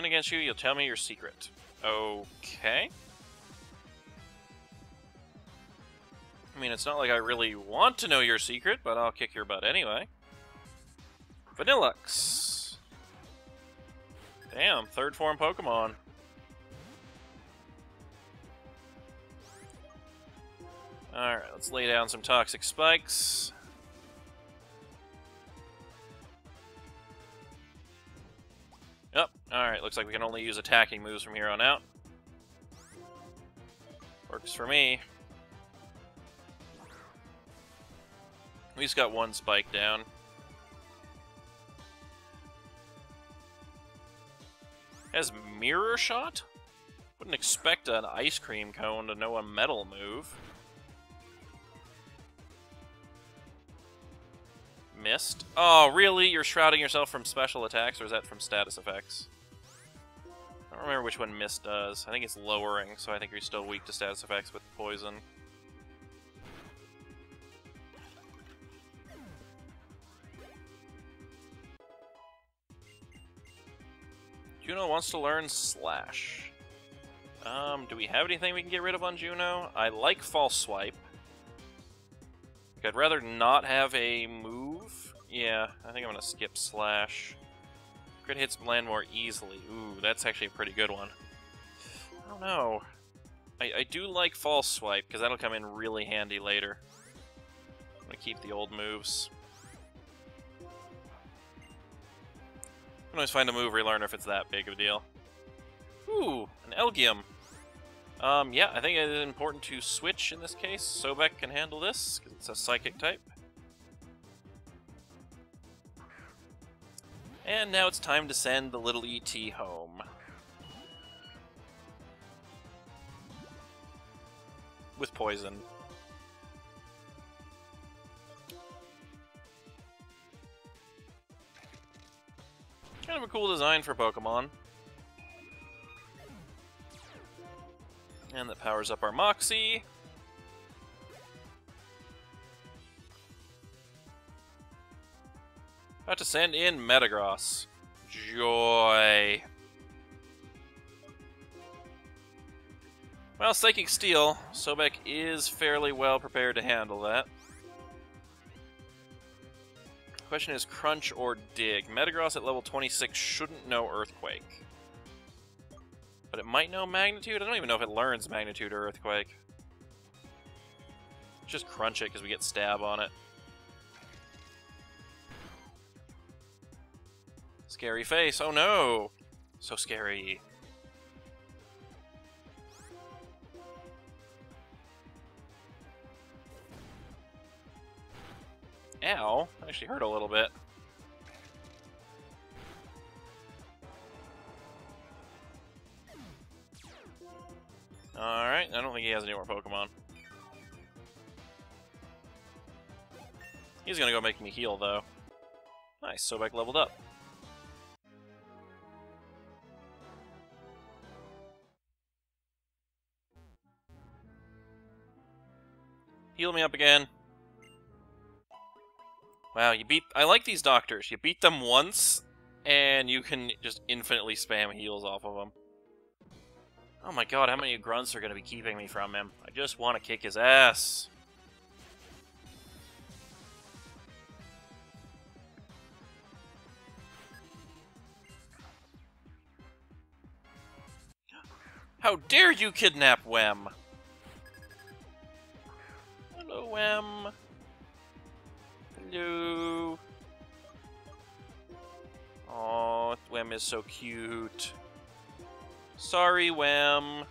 win against you, you'll tell me your secret. Okay. I mean, it's not like I really want to know your secret, but I'll kick your butt anyway. Vanillux. Damn, third form Pokemon. Alright, let's lay down some toxic spikes. Yep, alright, looks like we can only use attacking moves from here on out. Works for me. We just got one spike down. Has Mirror Shot? Wouldn't expect an ice cream cone to know a metal move. Missed. Oh, really? You're shrouding yourself from special attacks, or is that from status effects? I don't remember which one Mist does. I think it's lowering, so I think you're still weak to status effects with poison. Juno wants to learn Slash. Do we have anything we can get rid of on Juno? I like False Swipe. I'd rather not have a move. Yeah, I think I'm gonna skip Slash. Crit hits land more easily. Ooh, that's actually a pretty good one. I don't know. I do like False Swipe, because that'll come in really handy later. I'm gonna keep the old moves. I can always find a move relearner if it's that big of a deal. Ooh, an Elgium. Yeah, I think it is important to switch in this case. Sobek can handle this, because it's a Psychic type. And now it's time to send the little ET home. With poison. Kind of a cool design for Pokemon. And that powers up our Moxie. About to send in Metagross. Joy. Well, Psychic Steel. Sobek is fairly well prepared to handle that. Question is Crunch or Dig. Metagross at level 26 shouldn't know Earthquake. But it might know Magnitude? I don't even know if it learns Magnitude or Earthquake. Just Crunch it because we get Stab on it. Scary face. Oh no! So scary. Ow. Actually hurt a little bit. Alright, I don't think he has any more Pokemon. He's gonna go make me heal, though. Nice, Sobek leveled up. Heal me up again. Wow, you beat... I like these doctors. You beat them once, and you can just infinitely spam heals off of them. Oh my god, how many grunts are going to be keeping me from him? I just want to kick his ass. How dare you kidnap Wem? Hello, Wem. Hello. Aw, Wem is so cute. Sorry, Wem.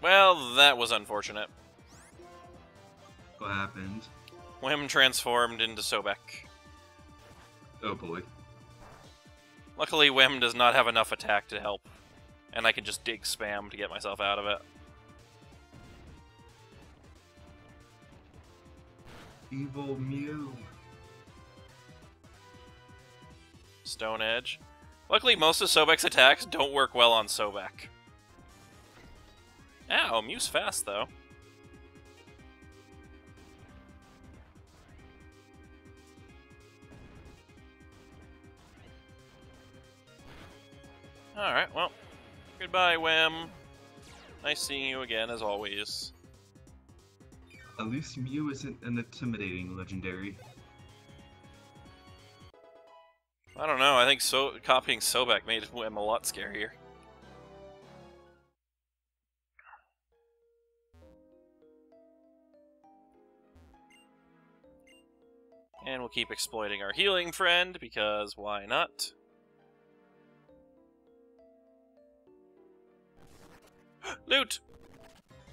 Well, that was unfortunate. What happened? Wem transformed into Sobek. Oh boy. Luckily, Wem does not have enough attack to help, and I can just dig spam to get myself out of it. Evil Mew. Stone Edge. Luckily, most of Sobek's attacks don't work well on Sobek. Ow, Mew's fast, though. Alright, well, goodbye, Wem. Nice seeing you again, as always. At least Mew isn't an intimidating legendary. I don't know, I think copying Sobek made Wem a lot scarier. And we'll keep exploiting our healing friend, because why not? Loot!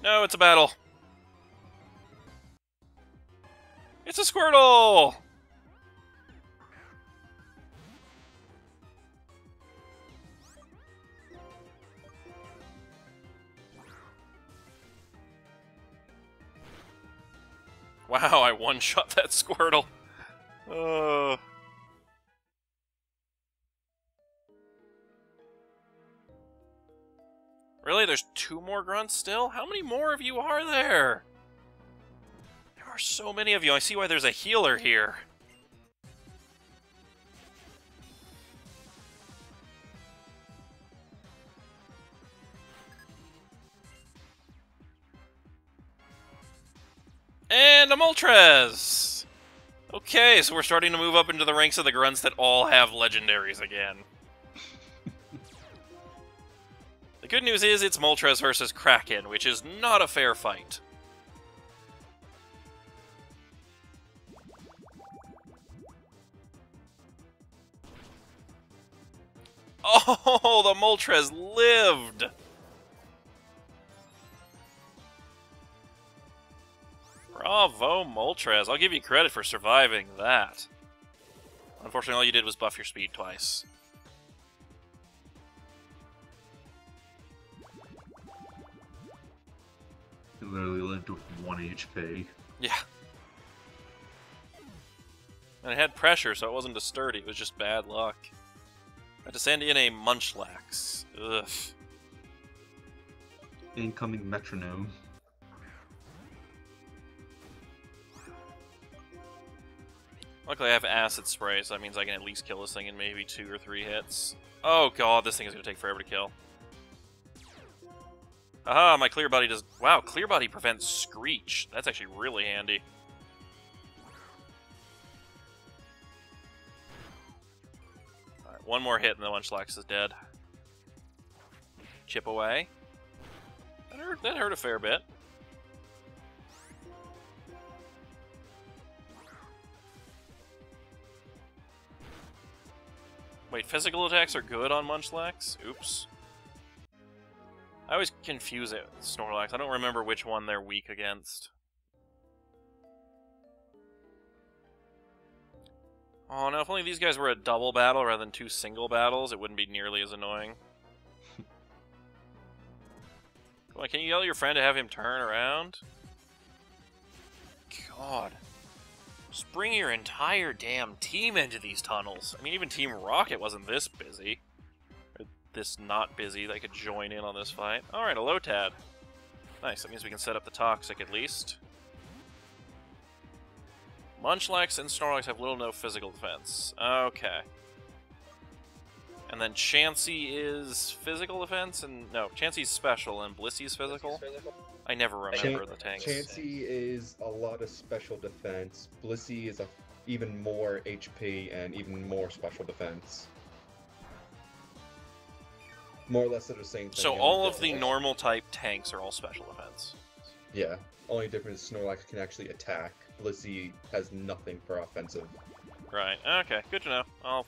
No, it's a battle! It's a Squirtle! Wow, I one-shot that Squirtle. Really? There's 2 more grunts still? How many more of you are there? There are so many of you. I see why there's a healer here. And a Moltres! Okay, so we're starting to move up into the ranks of the grunts that all have legendaries again. The good news is it's Moltres versus Kraken, which is not a fair fight. Oh, the Moltres lived! Bravo, Moltres. I'll give you credit for surviving that. Unfortunately, all you did was buff your speed twice. He literally lived with 1 HP. Yeah. And it had pressure, so it wasn't just sturdy, it was just bad luck. I had to send in a Munchlax. Ugh. Incoming metronome. Luckily I have Acid Spray, so that means I can at least kill this thing in maybe 2 or 3 hits. Oh god, this thing is going to take forever to kill. Aha, my Clear Body does... Wow, Clear Body prevents Screech. That's actually really handy. Alright, 1 more hit and the Munchlax is dead. Chip away. That hurt a fair bit. Wait, physical attacks are good on Munchlax? Oops. I always confuse it with Snorlax. I don't remember which one they're weak against. Oh no, if only these guys were a double battle rather than 2 single battles, it wouldn't be nearly as annoying. Come on, can you yell at your friend to have him turn around? God. Just bring your entire damn team into these tunnels. I mean, even Team Rocket wasn't this busy. Or this not busy that could join in on this fight. Alright, a Lotad. Nice, that means we can set up the Toxic at least. Munchlax and Snorlax have little to no physical defense. Okay. And then Chansey is physical defense, and... No, Chansey's special, and Blissey's physical? I never remember the tanks. Chansey is a lot of special defense. Blissey is even more HP and even more special defense. More or less they're the same thing. So all of the normal type tanks are all special defense? Yeah. Only difference is Snorlax can actually attack. Blissey has nothing for offensive. Right, okay, good to know. I'll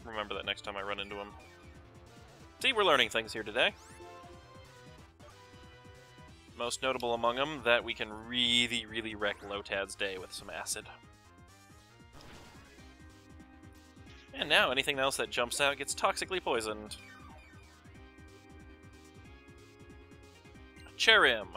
remember that next time I run into him. See, we're learning things here today. Most notable among them, that we can really, really wreck Lotad's day with some acid. And now, anything else that jumps out gets toxically poisoned. Cherim.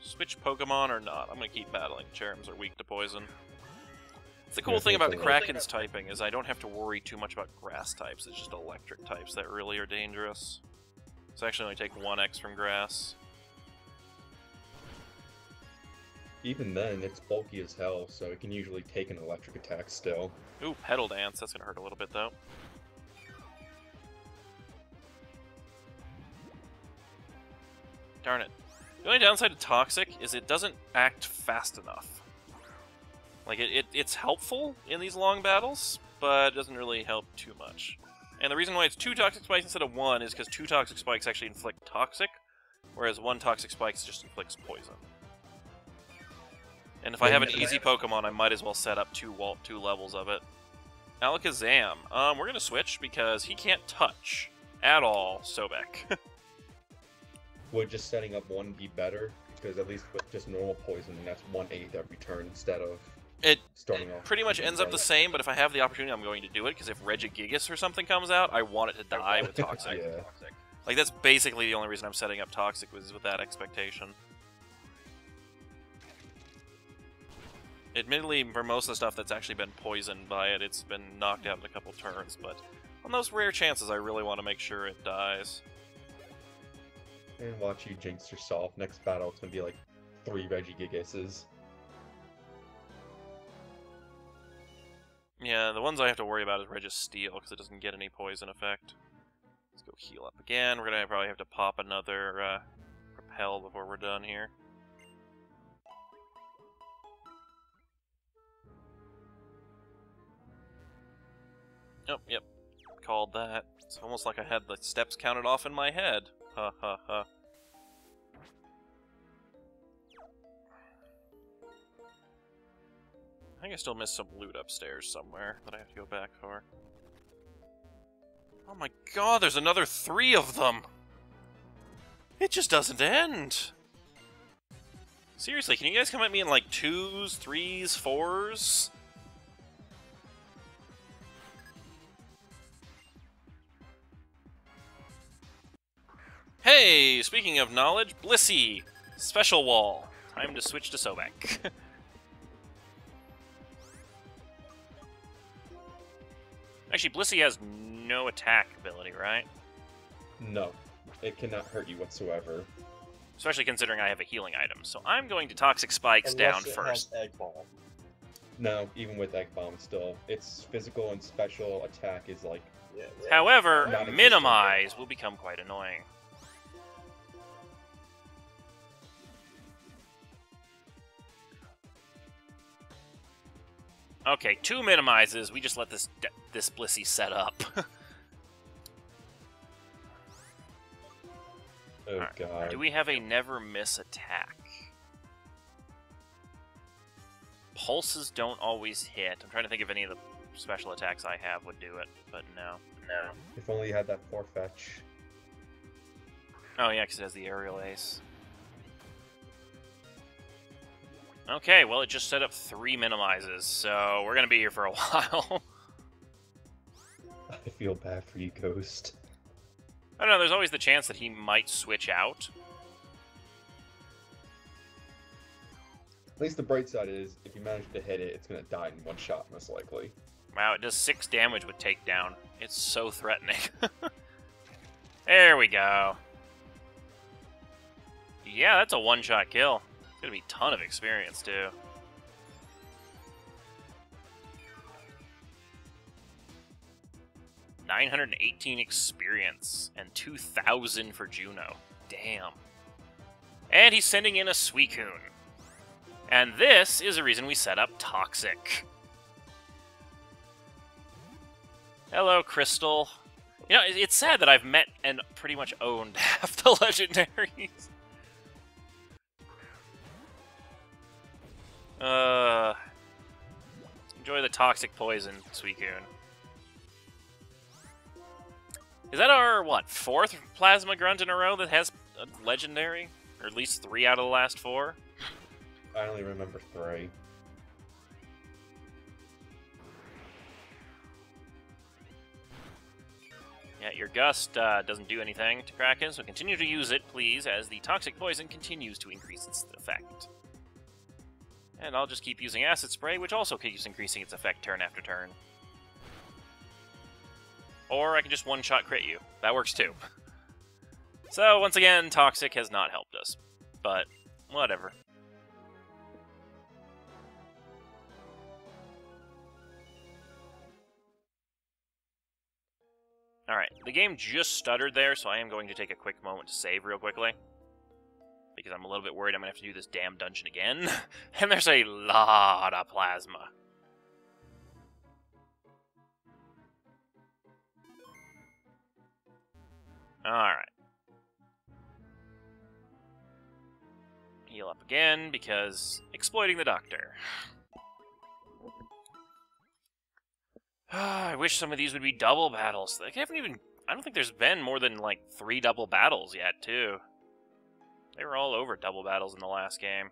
Switch Pokemon or not? I'm gonna keep battling. Cherims are weak to poison. The cool thing about the Kraken's typing is I don't have to worry too much about grass types. It's just electric types that really are dangerous. So I actually only take 1x from grass. Even then, it's bulky as hell, so it can usually take an electric attack still. Ooh, Petal Dance. That's gonna hurt a little bit, though. Darn it. The only downside to Toxic is it doesn't act fast enough. Like, it's helpful in these long battles, but it doesn't really help too much. And the reason why it's 2 Toxic Spikes instead of 1 is because 2 Toxic Spikes actually inflict Toxic, whereas 1 Toxic Spikes just inflicts Poison. And if I have an easy Pokemon, I might as well set up 2 levels of it. Alakazam. We're going to switch because he can't touch at all Sobek. Would just setting up 1 be better? Because at least with just normal Poison, that's 1/8 every turn instead of starting off. Pretty much ends up the same, but if I have the opportunity, I'm going to do it, because if Regigigas or something comes out, I want it to die with Toxic. Yeah. Like, that's basically the only reason I'm setting up Toxic, was with that expectation. Admittedly, for most of the stuff that's actually been poisoned by it, it's been knocked out in a couple turns, but on those rare chances, I really want to make sure it dies. And watch you jinx yourself. Next battle, it's gonna be like 3 Regigigases. Yeah, the ones I have to worry about is Registeel, because it doesn't get any poison effect. Let's go heal up again. We're gonna probably have to pop another Repel before we're done here. Oh, yep. Called that. It's almost like I had the steps counted off in my head. Ha ha ha. I think I still missed some loot upstairs somewhere that I have to go back for. Oh my god, there's another 3 of them! It just doesn't end! Seriously, can you guys come at me in like 2s, 3s, 4s? Hey, speaking of knowledge, Blissey! Special wall. Time to switch to Sobek. Actually, Blissey has no attack ability, right? No. It cannot hurt you whatsoever. Especially considering I have a healing item. So I'm going to Toxic Spikes down first. Has Egg Bomb. No, even with Egg Bomb still. Its physical and special attack is like... Yeah. However, Non-existent. Minimize will become quite annoying. Okay, 2 Minimizes. We just let this Blissey set up. Oh Right. god. Do we have a never miss attack? Pulses don't always hit. I'm trying to think if any of the special attacks I have would do it, but no. No. If only you had that Forfetch. Oh yeah, because it has the aerial ace. Okay, well it just set up 3 Minimizes, so we're gonna be here for a while. I feel bad for you, Ghost. I don't know, there's always the chance that he might switch out. At least the bright side is, if you manage to hit it, it's gonna die in 1 shot, most likely. Wow, it does 6 damage with takedown. It's so threatening. There we go. Yeah, that's a 1-shot kill. It's gonna be a ton of experience, too. $918 experience and 2,000 for Juno. Damn. And he's sending in a Suicune. And this is the reason we set up Toxic. Hello, Crystal. You know, it's sad that I've met and pretty much owned half the legendaries. Enjoy the toxic poison, Suicune. Is that our, what, 4th Plasma Grunt in a row that has a legendary? Or at least 3 out of the last 4? I only remember 3. Yeah, your Gust doesn't do anything to Kraken, so continue to use it, please, as the toxic poison continues to increase its effect. And I'll just keep using Acid Spray, which also keeps increasing its effect turn after turn. Or I can just one-shot crit you. That works too. So, once again, Toxic has not helped us. But, whatever. Alright, the game just stuttered there, so I am going to take a quick moment to save real quickly. because I'm a little bit worried I'm going to have to do this damn dungeon again. And there's a lot of plasma. Alright. Heal up again, because exploiting the doctor. I wish some of these would be double battles. Like, I don't think there's been more than, like, 3 double battles yet, too. They were all over double battles in the last game.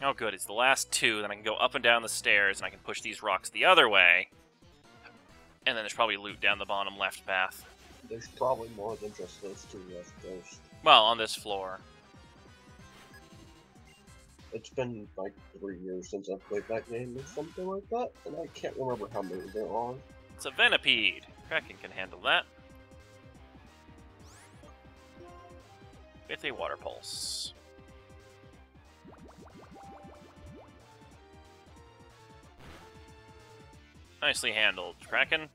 Oh, good. It's the last 2. Then I can go up and down the stairs, and I can push these rocks the other way. And then there's probably loot down the bottom left path. There's probably more than just those 2 left, Ghost. Well, on this floor. It's been like 3 years since I've played that game or something like that, and I can't remember how many there are. It's a Venipede. Kraken can handle that. With a water pulse. Nicely handled, Kraken.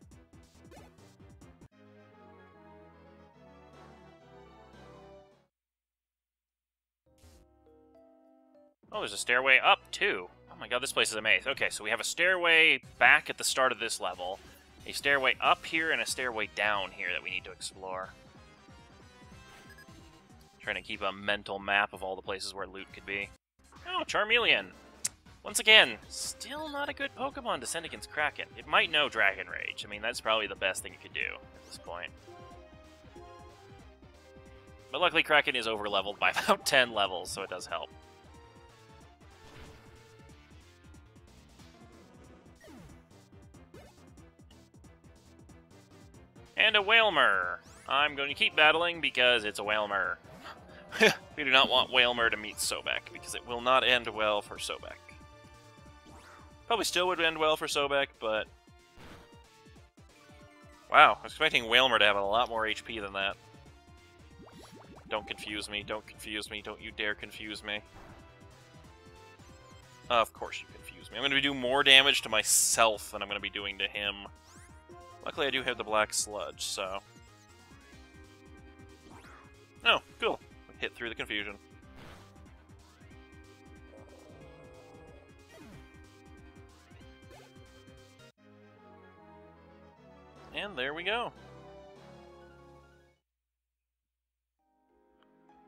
Oh, there's a stairway up, too. Oh my god, this place is a maze. Okay, so we have a stairway back at the start of this level, a stairway up here, and a stairway down here that we need to explore. Trying to keep a mental map of all the places where loot could be. Oh, Charmeleon! Once again, still not a good Pokemon to send against Kraken. It might know Dragon Rage. I mean, that's probably the best thing it could do at this point. But luckily, Kraken is over-leveled by about 10 levels, so it does help. And a Wailmer. I'm going to keep battling because it's a Wailmer. We do not want Wailmer to meet Sobek, because it will not end well for Sobek. Probably still would end well for Sobek, but... Wow, I was expecting Wailmer to have a lot more HP than that. Don't confuse me, don't confuse me, don't you dare confuse me. Of course you confuse me. I'm going to do more damage to myself than I'm going to be doing to him. Luckily I do have the black sludge, so... Oh, cool. Hit through the confusion. And there we go.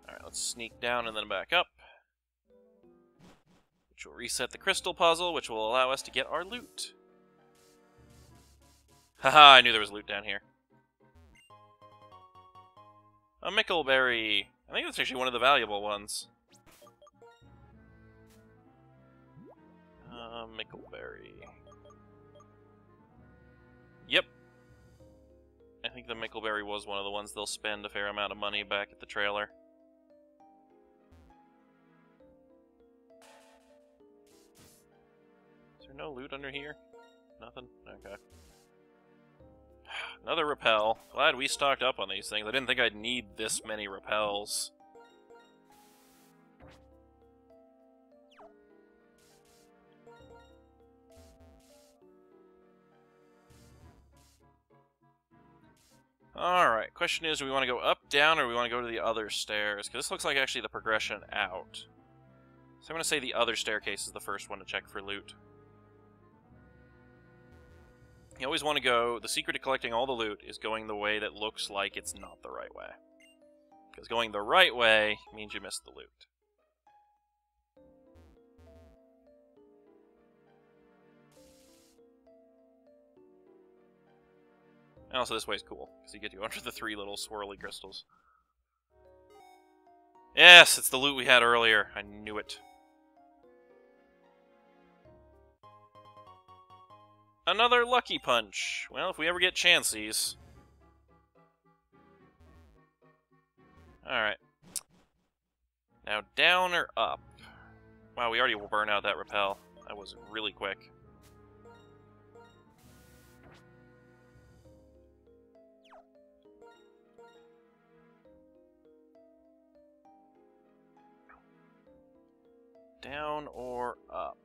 Alright, let's sneak down and then back up. Which will reset the crystal puzzle, which will allow us to get our loot. Haha, I knew there was loot down here. A Mickleberry. I think that's actually one of the valuable ones. Mickleberry. Yep. I think the Mickleberry was one of the ones they'll spend a fair amount of money back at the trailer. Is there no loot under here? Nothing? Okay. Another repel. Glad we stocked up on these things. I didn't think I'd need this many repels. Alright, question is, do we want to go up, down, or do we want to go to the other stairs? Because this looks like actually the progression out. So I'm going to say the other staircase is the first one to check for loot. You always want to go... The secret to collecting all the loot is going the way that looks like it's not the right way. Because going the right way means you miss the loot. And also this way's cool, because you get to go under the 3 little swirly crystals. Yes, it's the loot we had earlier. I knew it. Another Lucky Punch. Well, if we ever get chances. Alright. Now, down or up? Wow, we already burned out that repel. That was really quick. Down or up?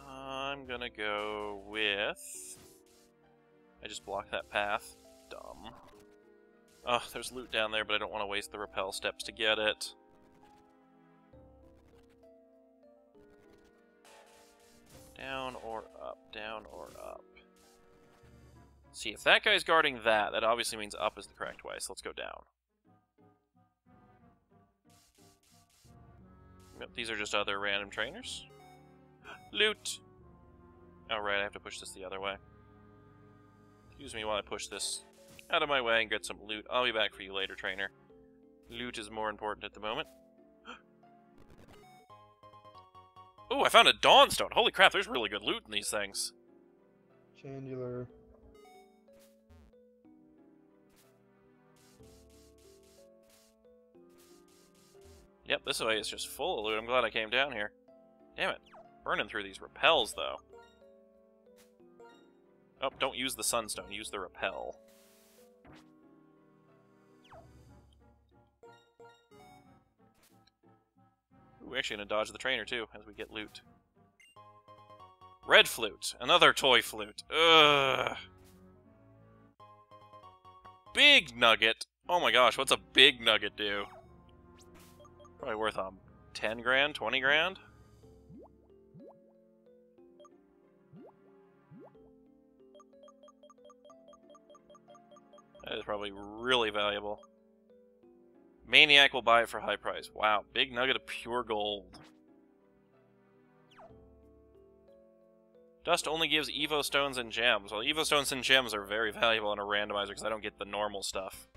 I'm gonna go with... I just blocked that path. Dumb. Oh, there's loot down there, but I don't want to waste the rappel steps to get it. Down or up, down or up. See, if that guy's guarding that, that obviously means up is the correct way, so let's go down. Yep, these are just other random trainers. Loot! Oh, right, I have to push this the other way. Excuse me while I push this out of my way and get some loot. I'll be back for you later, trainer. Loot is more important at the moment. Oh, I found a Dawnstone! Holy crap, there's really good loot in these things. Chandular. Yep, this way is just full of loot. I'm glad I came down here. Damn it. Burning through these repels, though. Oh, don't use the sunstone. Use the repel. Ooh, we're actually going to dodge the trainer, too, as we get loot. Red flute. Another toy flute. Ugh. Big nugget. Oh my gosh, what's a big nugget do? Probably worth 10 grand, 20 grand? That is probably really valuable. Maniac will buy it for high price. Wow, big nugget of pure gold. Dust only gives Evo stones and gems. Well, Evo stones and gems are very valuable in a randomizer because I don't get the normal stuff.